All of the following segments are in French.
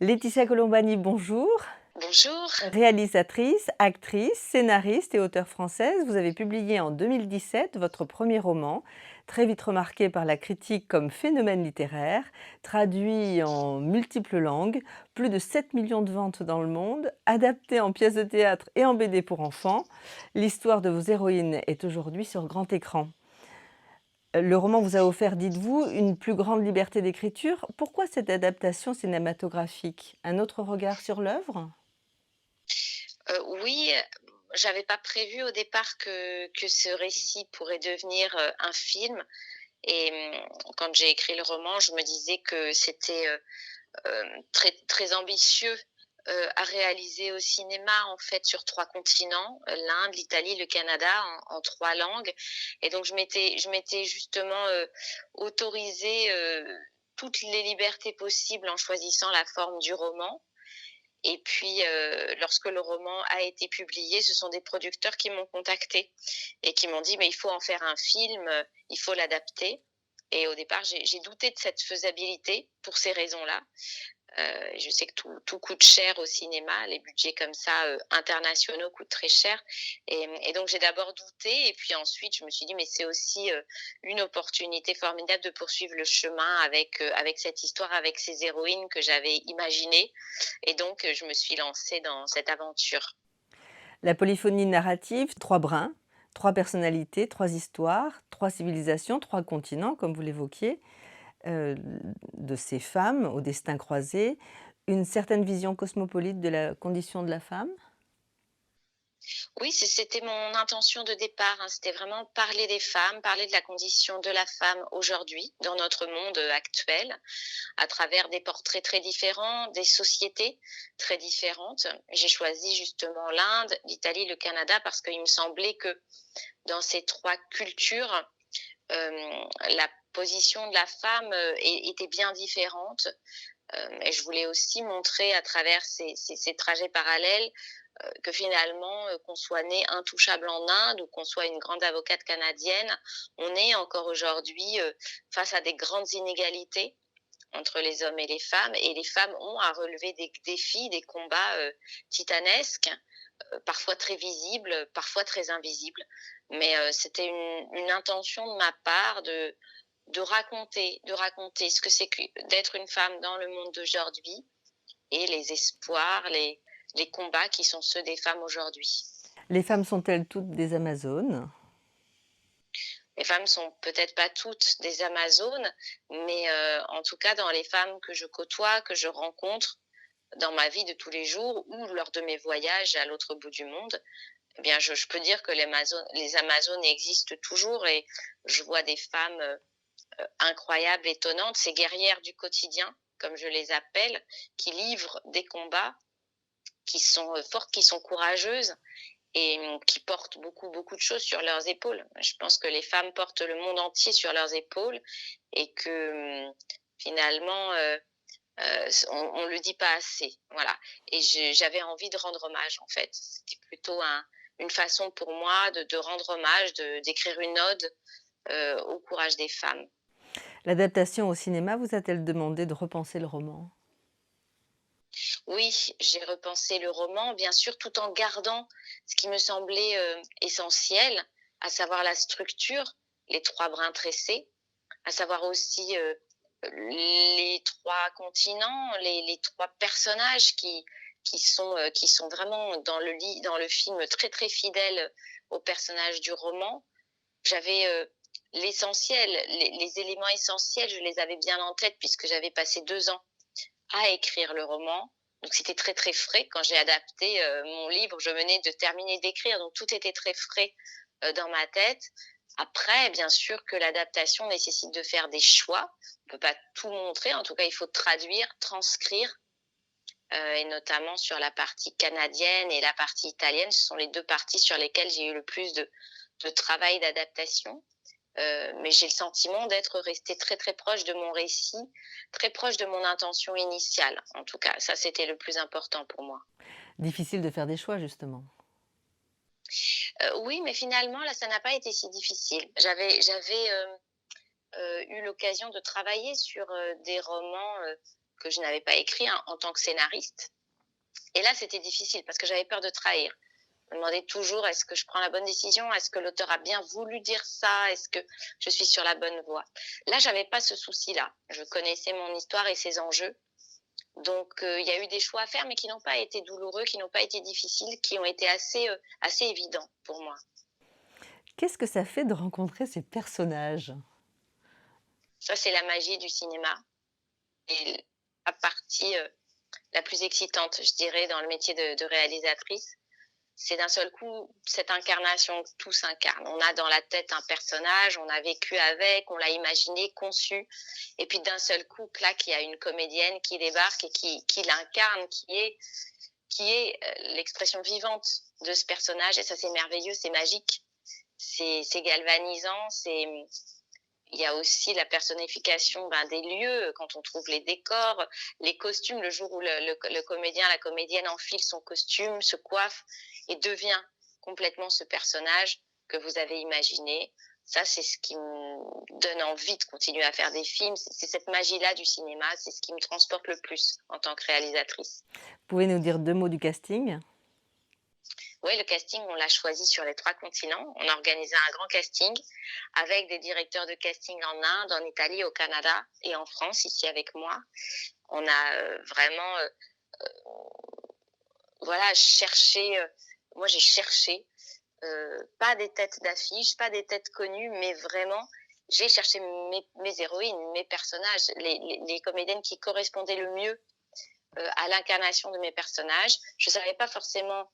Laetitia Colombani, bonjour. Bonjour. Réalisatrice, actrice, scénariste et auteure française, vous avez publié en 2017 votre premier roman, très vite remarqué par la critique comme phénomène littéraire, traduit en multiples langues, plus de 7 millions de ventes dans le monde, adapté en pièces de théâtre et en BD pour enfants. L'histoire de vos héroïnes est aujourd'hui sur grand écran. Le roman vous a offert, dites-vous, une plus grande liberté d'écriture. Pourquoi cette adaptation cinématographique? Un autre regard sur l'œuvre? Oui, j'avais pas prévu au départ que ce récit pourrait devenir, un film et quand j'ai écrit le roman, je me disais que c'était, très très ambitieux, à réaliser au cinéma, en fait, sur 3 continents, l'Inde, l'Italie, le Canada, en 3 langues et donc je m'étais justement, autorisée, toutes les libertés possibles en choisissant la forme du roman. Et puis, lorsque le roman a été publié, ce sont des producteurs qui m'ont contactée et qui m'ont dit: «Mais il faut en faire un film, il faut l'adapter» et au départ, j'ai douté de cette faisabilité pour ces raisons-là. Je sais que tout coûte cher au cinéma, les budgets comme ça, internationaux coûtent très cher et donc j'ai d'abord douté et puis ensuite je me suis dit: «Mais c'est aussi, une opportunité formidable de poursuivre le chemin avec cette histoire, avec ces héroïnes que j'avais imaginées» et donc je me suis lancée dans cette aventure. La polyphonie narrative, 3 brins, 3 personnalités, 3 histoires, 3 civilisations, 3 continents, comme vous l'évoquiez, heu, de ces femmes au destin croisé, une certaine vision cosmopolite de la condition de la femme? Oui, c'était mon intention de départ, hein. C'était vraiment parler des femmes, parler de la condition de la femme aujourd'hui, dans notre monde, actuel, à travers des portraits très différents, des sociétés très différentes. J'ai choisi justement l'Inde, l'Italie, le Canada parce qu'il me semblait que dans ces 3 cultures, la position de la femme, était bien différente. Et je voulais aussi montrer à travers ces trajets parallèles que finalement, qu'on soit né intouchable en Inde ou qu'on soit une grande avocate canadienne, on est encore aujourd'hui face à des grandes inégalités entre les hommes et les femmes ont à relever des défis, des combats titanesques, parfois très visibles, parfois très invisibles. Mais c'était une intention de ma part de raconter ce que c'est que d'être une femme dans le monde d'aujourd'hui et les espoirs, les combats qui sont ceux des femmes aujourd'hui. Les femmes sont-elles toutes des amazones? Les femmes sont peut-être pas toutes des Amazones, mais en tout cas dans les femmes que je côtoie, que je rencontre dans ma vie de tous les jours ou lors de mes voyages à l'autre bout du monde, eh bien je peux dire que les Amazones existent toujours et je vois des femmes, incroyables, étonnantes, ces guerrières du quotidien, comme je les appelle, qui livrent des combats, qui sont, fortes, qui sont courageuses et qui portent beaucoup, beaucoup de choses sur leurs épaules. Je pense que les femmes portent le monde entier sur leurs épaules et que, finalement, on le dit pas assez, voilà et j'avais envie de rendre hommage, en fait. C'était plutôt une façon pour moi de rendre hommage, d'écrire une ode, au courage des femmes. L'adaptation au cinéma vous a-t-elle demandé de repenser le roman? Oui, j'ai repensé le roman, bien sûr, tout en gardant ce qui me semblait, essentiel, à savoir la structure, les 3 brins tressés, à savoir aussi, les 3 continents, les 3 personnages qui sont vraiment dans le film très, très fidèles aux personnages du roman. J'avais, l'essentiel, les éléments essentiels, je les avais bien en tête puisque j'avais passé 2 ans à écrire le roman. Donc c'était très, très frais. Quand j'ai adapté, mon livre, je venais de terminer d'écrire, donc tout était très frais, dans ma tête. Après, bien sûr que l'adaptation nécessite de faire des choix. On peut pas tout montrer, en tout cas, il faut traduire, transcrire, et notamment sur la partie canadienne et la partie italienne. Ce sont les 2 parties sur lesquelles j'ai eu le plus de travail d'adaptation. Mais j'ai le sentiment d'être restée très, très proche de mon récit, très proche de mon intention initiale, en tout cas. Ça, c'était le plus important pour moi. Difficile de faire des choix, justement. Oui, mais finalement, là, ça n'a pas été si difficile. J'avais eu l'occasion de travailler sur, des romans, que je n'avais pas écrit, hein, en tant que scénariste. Et là, c'était difficile parce que j'avais peur de trahir. Je me demandais toujours, est-ce que je prends la bonne décision? Est-ce que l'auteur a bien voulu dire ça? Est-ce que je suis sur la bonne voie? Là, j'avais pas ce souci-là. Je connaissais mon histoire et ses enjeux. Donc, il y a eu des choix à faire, mais qui n'ont pas été douloureux, qui n'ont pas été difficiles, qui ont été assez évidents pour moi. Qu'est-ce que ça fait de rencontrer ces personnages? Ça, c'est la magie du cinéma et la partie, la plus excitante, je dirais, dans le métier de réalisatrice. C'est d'un seul coup cette incarnation que tout s'incarne. On a dans la tête un personnage, on a vécu avec, on l'a imaginé, conçu, et puis d'un seul coup, clac, il y a une comédienne qui débarque et qui l'incarne, qui est l'expression vivante de ce personnage, et ça c'est merveilleux, c'est magique, c'est galvanisant, il y a aussi la personnification des lieux, quand on trouve les décors, les costumes, le jour où le comédien, la comédienne enfile son costume, se coiffe et devient complètement ce personnage que vous avez imaginé. Ça, c'est ce qui me donne envie de continuer à faire des films. C'est cette magie-là du cinéma, c'est ce qui me transporte le plus en tant que réalisatrice. Vous pouvez nous dire 2 mots du casting? Oui, le casting, on l'a choisi sur les 3 continents. On a organisé un grand casting avec des directeurs de casting en Inde, en Italie, au Canada et en France, ici avec moi. On a vraiment voilà, cherché, moi j'ai cherché, pas des têtes d'affiche, pas des têtes connues, mais vraiment, j'ai cherché mes héroïnes, mes personnages, les comédiennes qui correspondaient le mieux à l'incarnation de mes personnages. Je ne savais pas forcément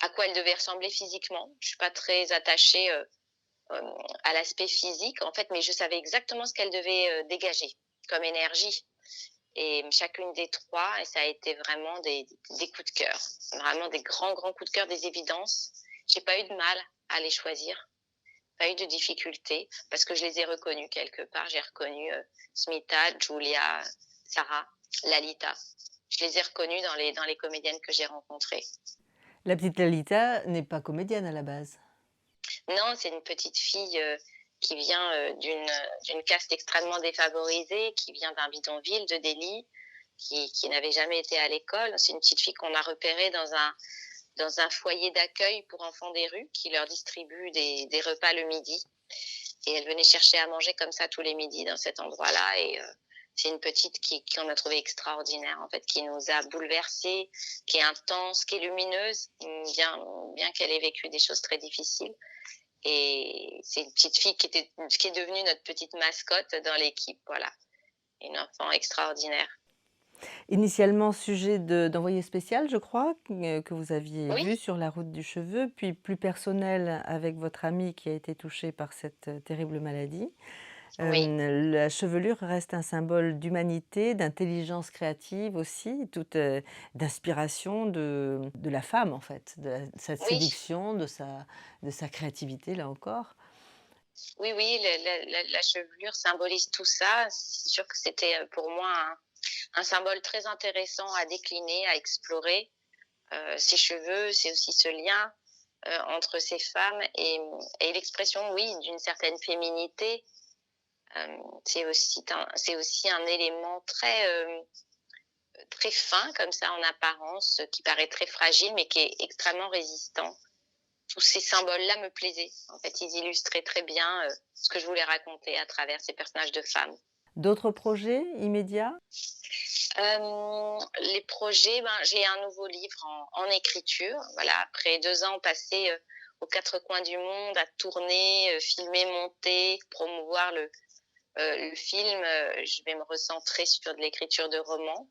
à quoi elles devaient ressembler physiquement. Je ne suis pas très attachée à l'aspect physique, en fait, mais je savais exactement ce qu'elles devaient dégager comme énergie. Et chacune des 3, et ça a été vraiment des coups de cœur, vraiment des grands, grands coups de cœur, des évidences. J'ai pas eu de mal à les choisir, pas eu de difficulté, parce que je les ai reconnus quelque part. J'ai reconnu Smita, Julia, Sarah, Lalita. Je les ai reconnus dans les comédiennes que j'ai rencontrées. La petite Lalita n'est pas comédienne à la base? Non, c'est une petite fille qui vient d'une caste extrêmement défavorisée, qui vient d'un bidonville de Delhi, qui n'avait jamais été à l'école. C'est une petite fille qu'on a repérée dans un foyer d'accueil pour enfants des rues qui leur distribue des repas le midi. Et elle venait chercher à manger comme ça tous les midis dans cet endroit-là. Et c'est une petite qu'on a trouvée extraordinaire, en fait, qui nous a bouleversés, qui est intense, qui est lumineuse, bien qu'elle ait vécu des choses très difficiles. Et c'est une petite fille qui est devenue notre petite mascotte dans l'équipe, voilà. Une enfant extraordinaire. Initialement sujet d'envoyé spécial, je crois, que vous aviez Oui, vu sur La route du cheveu, puis plus personnel avec votre amie qui a été touchée par cette, terrible maladie. oui, La chevelure reste un symbole d'humanité, d'intelligence créative aussi, d'inspiration de la femme en fait, sa oui, séduction, de sa créativité là encore. oui, oui, la chevelure symbolise tout ça. C'est sûr que c'était pour moi un symbole très intéressant à décliner, à explorer. Ces cheveux, c'est aussi ce lien entre ces femmes et l'expression, oui, d'une certaine féminité. C'est aussi un élément très fin, comme ça, en apparence, qui paraît très fragile, mais qui est extrêmement résistant. Tous ces symboles-là me plaisaient. En fait, ils illustraient très bien ce que je voulais raconter à travers ces personnages de femmes. D'autres projets immédiats? Les projets, j'ai un nouveau livre en écriture. Voilà, après 2 ans passés aux 4 coins du monde, à tourner, filmer, monter, promouvoir le film, je vais me recentrer sur de l'écriture de romans.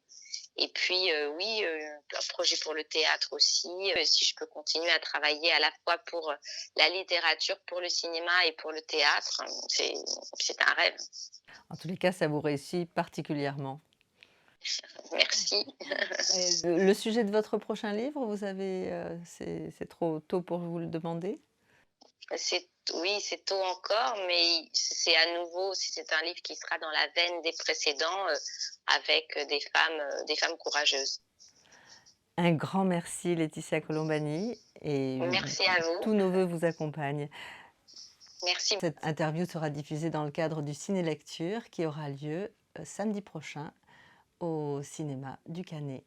Et puis, oui, un projet pour le théâtre aussi, si je peux continuer à travailler à la fois pour la littérature, pour le cinéma et pour le théâtre, c'est un rêve. En tous les cas, ça vous réussit particulièrement. Merci. Et le sujet de votre prochain livre, vous avez, c'est trop tôt pour vous le demander? Oui, c'est tôt encore, mais c'est à nouveau, c'est un livre qui sera dans la veine des précédents, avec des femmes courageuses. Un grand merci Laetitia Colombani et Merci à vous. tous nos vœux vous accompagnent. Merci. Cette interview sera diffusée dans le cadre du Ciné Lecture qui aura lieu, samedi prochain au cinéma du Canet.